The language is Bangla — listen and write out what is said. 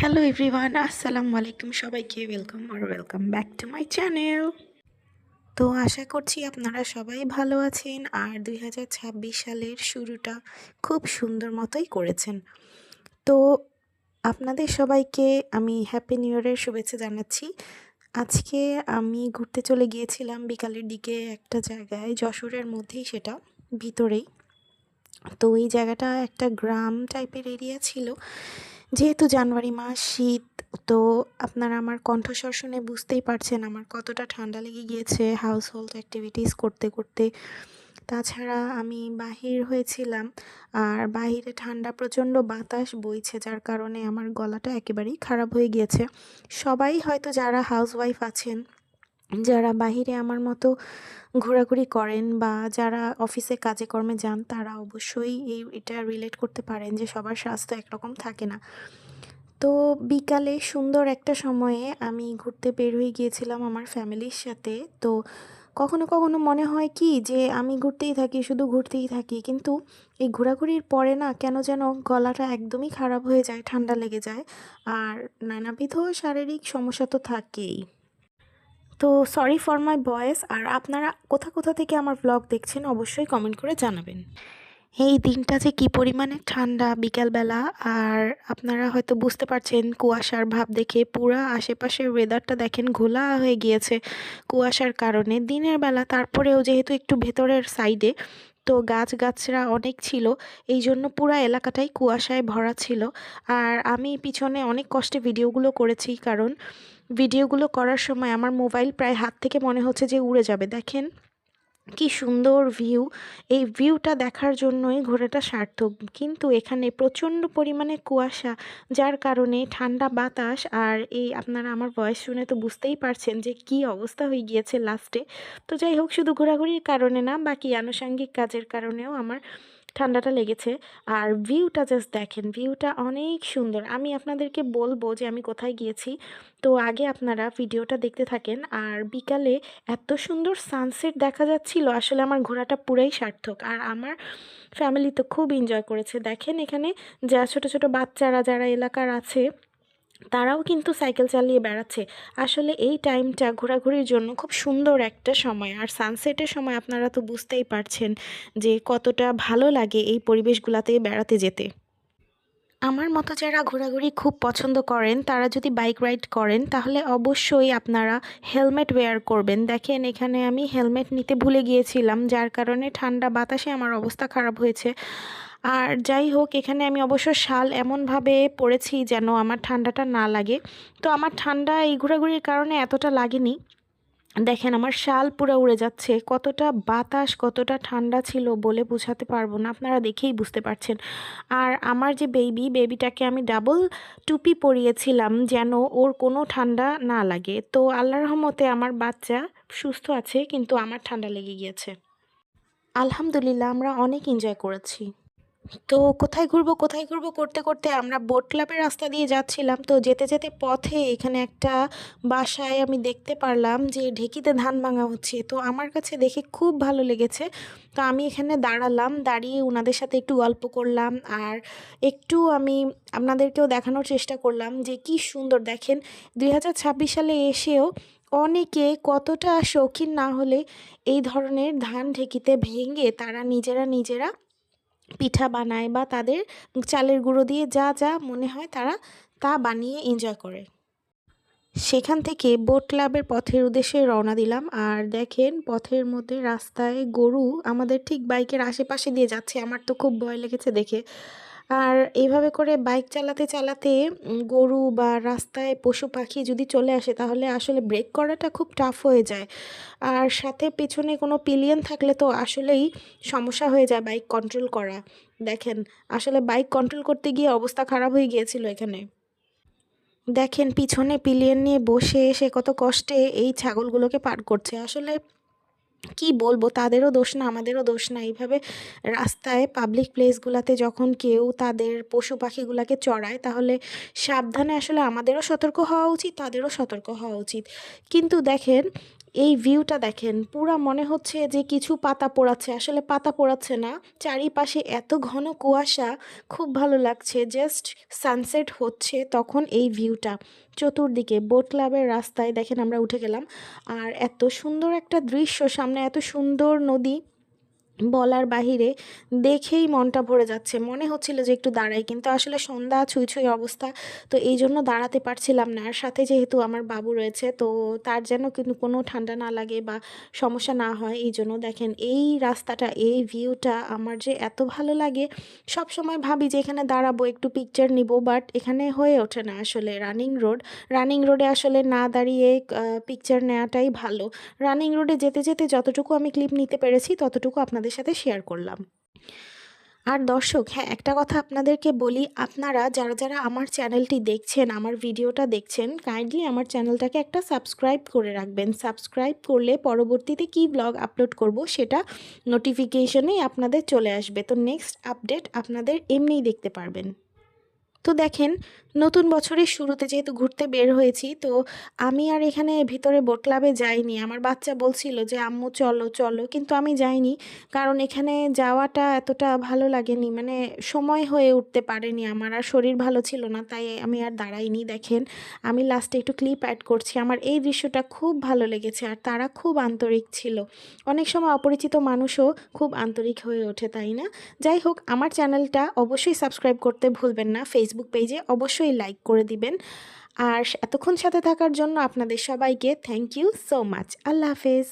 হ্যালো এভরিওয়ান, আসসালামু আলাইকুম। সবাইকে welcome back to my channel. তো আশা করছি আপনারা সবাই ভালো আছেন আর 2026 সালের শুরুটা খুব সুন্দর মতোই করেছেন। তো আপনাদের সবাইকে আমি হ্যাপি নিউ ইয়ারের শুভেচ্ছা জানাচ্ছি। আজকে আমি ঘুরতে চলে গিয়েছিলাম বিকালের দিকে একটা জায়গায়, যশোরের মধ্যেই, সেটা ভিতরেই। তো এই জায়গাটা একটা গ্রাম টাইপের এরিয়া ছিল। যেহেতু জানুয়ারি মাস, শীত, তো আপনারা আমার কণ্ঠস্বর শুনে বুঝতেই পারছেন আমার কতটা ঠান্ডা লেগে গিয়েছে হাউস হোল্ড অ্যাক্টিভিটিস করতে করতে। তাছাড়া আমি বাহির হয়েছিলাম, আর বাহিরে ঠান্ডা প্রচণ্ড বাতাস বইছে, যার কারণে আমার গলাটা একেবারেই খারাপ হয়ে গিয়েছে। সবাই হয়তো যারা হাউসওয়াইফ আছেন, যারা বাহিরে আমার মতো ঘোরাঘুরি করেন বা যারা অফিসে কাজে কর্মে যান, তারা অবশ্যই এটা রিলেট করতে পারেন যে সবার স্বাস্থ্য একরকম থাকে না। তো বিকালে সুন্দর একটা সময়ে আমি ঘুরতে বের হয়ে গিয়েছিলাম আমার ফ্যামিলির সাথে। তো কখনো কখনো মনে হয় কি যে আমি ঘুরতেই থাকি, শুধু ঘুরতেই থাকি, কিন্তু এই ঘোরাঘুরির পরে না কেন যেন গলাটা একদমই খারাপ হয়ে যায়, ঠান্ডা লেগে যায়, আর নানাবিধ শারীরিক সমস্যা তো থাকেই। তো সরি ফর মাই ভয়েস। আর আপনারা কোথা কোথা থেকে আমার ব্লগ দেখছেন অবশ্যই কমেন্ট করে জানাবেন। এই দিনটা যে কী পরিমাণে ঠান্ডা বিকালবেলা, আর আপনারা হয়তো বুঝতে পারছেন কুয়াশার ভাব দেখে। পুরা আশেপাশের ওয়েদারটা দেখেন ঘোলা হয়ে গিয়েছে কুয়াশার কারণে দিনের বেলা। তারপরেও যেহেতু একটু ভেতরের সাইডে, তো গাছগাছরা অনেক ছিল, এই জন্য পুরা এলাকাটাই কুয়াশায় ভরা ছিল। আর আমি পিছনে অনেক কষ্টে ভিডিওগুলো করেছি, কারণ ভিডিওগুলো করার সময় আমার মোবাইল প্রায় হাত থেকে মনে হচ্ছে যে উড়ে যাবে। দেখেন কি সুন্দর ভিউ! এই ভিউটা দেখার জন্যই ঘোরাটা সার্থক। কিন্তু এখানে প্রচণ্ড পরিমাণে কুয়াশা, যার কারণে ঠান্ডা বাতাস, আর এই আপনারা আমার ভয়েস শুনে তো বুঝতেই পারছেন যে কি অবস্থা হয়ে গিয়েছে লাস্টে। তো যাই হোক, শুধু ঘোরাঘুরির কারণে না, বাকি আনুষঙ্গিক কাজের কারণেও আমার ঠান্ডাটা লেগেছে। আর ভিউটা জাস্ট দেখেন, ভিউটা অনেক সুন্দর। আমি আপনাদেরকে বলবো যে আমি কোথায় গিয়েছি, তো আগে আপনারা ভিডিওটা দেখতে থাকেন। আর বিকালে এত সুন্দর সানসেট দেখা যাচ্ছিল, আসলে আমার ঘোরাটা পুরাই সার্থক। আর আমার ফ্যামিলি তো খুব এনজয় করেছে। দেখেন এখানে যা ছোট ছোট বাচ্চারা যারা এলাকার আছে, তারাও কিন্তু সাইকেল চালিয়ে বেড়াচ্ছে। আসলে এই টাইমটা ঘোরাঘুরির জন্য খুব সুন্দর একটা সময়। আর সানসেটের সময় আপনারা তো বুঝতেই পারছেন যে কতটা ভালো লাগে এই পরিবেশগুলোতে বেড়াতে যেতে। আমার মতো যারা ঘোরাঘুরি খুব পছন্দ করেন, তারা যদি বাইক রাইড করেন, তাহলে অবশ্যই আপনারা হেলমেট ওয়্যার করবেন। দেখেন এখানে আমি হেলমেট নিতে ভুলে গিয়েছিলাম, যার কারণে ঠান্ডা বাতাসে আমার অবস্থা খারাপ হয়েছে। আর যাই হোক, এখানে আমি অবশ্য শাল এমনভাবে পরেছি যেন আমার ঠান্ডাটা না লাগে। তো আমার ঠান্ডা এই ঘোরাঘুরির কারণে এতটা লাগেনি। দেখেন আমার শাল পুরো উড়ে যাচ্ছে। কতটা বাতাস, কতটা ঠান্ডা ছিল বলে বোঝাতে পারবো না, আপনারা দেখেই বুঝতে পারছেন। আর আমার যে বেবিটাকে আমি ডাবল টুপি পরিয়েছিলাম যেন ওর কোনো ঠান্ডা না লাগে। তো আল্লাহর রহমতে আমার বাচ্চা সুস্থ আছে, কিন্তু আমার ঠান্ডা লেগে গিয়েছে। আলহামদুলিল্লাহ, আমরা অনেক এনজয় করেছি। তো কোথায় ঘুরবো কোথায় ঘুরবো করতে করতে আমরা বোট ক্লাবের রাস্তা দিয়ে যাচ্ছিলাম। তো যেতে যেতে পথে এখানে একটা বাসায় আমি দেখতে পারলাম যে ঢেকিতে ধান ভাঙা হচ্ছে। তো আমার কাছে দেখে খুব ভালো লেগেছে। তো আমি এখানে দাঁড়ালাম, দাঁড়িয়ে ওনাদের সাথে একটু গল্প করলাম, আর একটু আমি আপনাদেরকেও দেখানোর চেষ্টা করলাম যে কি সুন্দর। দেখেন 2026 সালে এসেও অনেকে কতটা শৌখিন না হলে এই ধরনের ধান ঢেকিতে ভেঙে তারা নিজেরা নিজেরা পিঠা বানায়, বা তাদের চালের গুঁড়ো দিয়ে যা যা মনে হয় তারা তা বানিয়ে এনজয় করে। সেখান থেকে বোট ক্লাবের পথের উদ্দেশ্যে রওনা দিলাম। আর দেখেন পথের মধ্যে রাস্তায় গরু আমাদের ঠিক বাইকের আশেপাশে দিয়ে যাচ্ছে, আমার তো খুব ভয় লেগেছে দেখে। আর এইভাবে করে বাইক চালাতে চালাতে গরু বা রাস্তায় পশু পাখি যদি চলে আসে, তাহলে আসলে ব্রেক করাটা খুব টাফ হয়ে যায়। আর সাথে পেছনে কোনো পিলিয়ন থাকলে তো আসলেই সমস্যা হয়ে যায় বাইক কন্ট্রোল করা। দেখেন আসলে বাইক কন্ট্রোল করতে গিয়ে অবস্থা খারাপ হয়ে গিয়েছিল এখানে। দেখেন পিছনে পিলিয়ন নিয়ে বসে সে কত কষ্টে এই ছাগলগুলোকে পার করছে। আসলে কি বলবো, তাদেরও দোষ না আমাদেরও দোষ না। এইভাবে রাস্তায় পাবলিক প্লেসগুলোতে যখন কেউ তাদের পশু পাখিগুলোকে চড়ায়, তাহলে সাবধানে আসলে আমাদেরও সতর্ক হওয়া উচিত, তাদেরও সতর্ক হওয়া উচিত। কিন্তু দেখেন এই ভিউটা দেখেন, পুরা মনে হচ্ছে যে কিছু পাতা পড়াচ্ছে, আসলে পাতা পড়াচ্ছে না, চারিপাশে এত ঘন কুয়াশা, খুব ভালো লাগছে। জাস্ট সানসেট হচ্ছে তখন এই ভিউটা, চতুর্দিকে বোট ক্লাবের রাস্তায় দেখেন আমরা উঠে গেলাম। আর এত সুন্দর একটা দৃশ্য, সামনে এত সুন্দর নদী, বলার বাহিরে, দেখেই মনটা ভরে যাচ্ছে। মনে হচ্ছিল যে একটু দাঁড়াই, কিন্তু আসলে সন্ধ্যা ছুঁই ছুঁই অবস্থা, তো এই জন্য দাঁড়াতে পারছিলাম না। আর সাথে যেহেতু আমার বাবু রয়েছে, তো তার যেন কিন্তু কোনো ঠান্ডা না লাগে বা সমস্যা না হয়, এই জন্য দেখেন এই রাস্তাটা, এই ভিউটা আমার যে এত ভালো লাগে। সব সময় ভাবি যে এখানে দাঁড়াবো, একটু পিকচার নিব, বাট এখানে হয়ে ওঠে না। আসলে রানিং রোডে আসলে না দাঁড়িয়ে পিকচার নেওয়াটাই ভালো। রানিং রোডে যেতে যেতে যতটুকু আমি ক্লিপ নিতে পেরেছি ততটুকু আপনাদের সাথে শেয়ার করলাম। আর দর্শক, হ্যাঁ, একটা কথা আপনাদেরকে বলি, আপনারা যারা যারা আমার চ্যানেলটি দেখছেন, আমার ভিডিওটা দেখছেন, কাইন্ডলি আমার চ্যানেলটাকে একটা সাবস্ক্রাইব করে রাখবেন। সাবস্ক্রাইব করলে পরবর্তীতে কী ব্লগ আপলোড করব সেটা নোটিফিকেশনেই আপনাদের চলে আসবে। তো নেক্সট আপডেট আপনাদের এমনিই দেখতে পারবেন। তো দেখেন, নতুন বছরের শুরুতে যেহেতু ঘুরতে বের হয়েছি, তো আমি আর এখানে ভিতরে বোট ক্লাবে যাইনি। আমার বাচ্চা বলছিল যে আম্মু চলো চলো, কিন্তু আমি যাইনি, কারণ এখানে যাওয়াটা এতটা ভালো লাগেনি, মানে সময় হয়ে উঠতে পারেনি আমার, আর শরীর ভালো ছিল না, তাই আমি আর দাঁড়াইনি। দেখেন, আমি লাস্টে একটু ক্লিপ অ্যাড করছি। আমার এই দৃশ্যটা খুব ভালো লেগেছে, আর তারা খুব আন্তরিক ছিল। অনেক সময় অপরিচিত মানুষও খুব আন্তরিক হয়ে ওঠে, তাই না? যাই হোক, আমার চ্যানেলটা অবশ্যই সাবস্ক্রাইব করতে ভুলবেন না। ফেসবুক পেজে অবশ্যই লাইক করে দিবেন। আর এতক্ষণ সাথে থাকার জন্য আপনাদের সবাইকে থ্যাংক ইউ সো মাচ। আল্লাহ হাফেজ।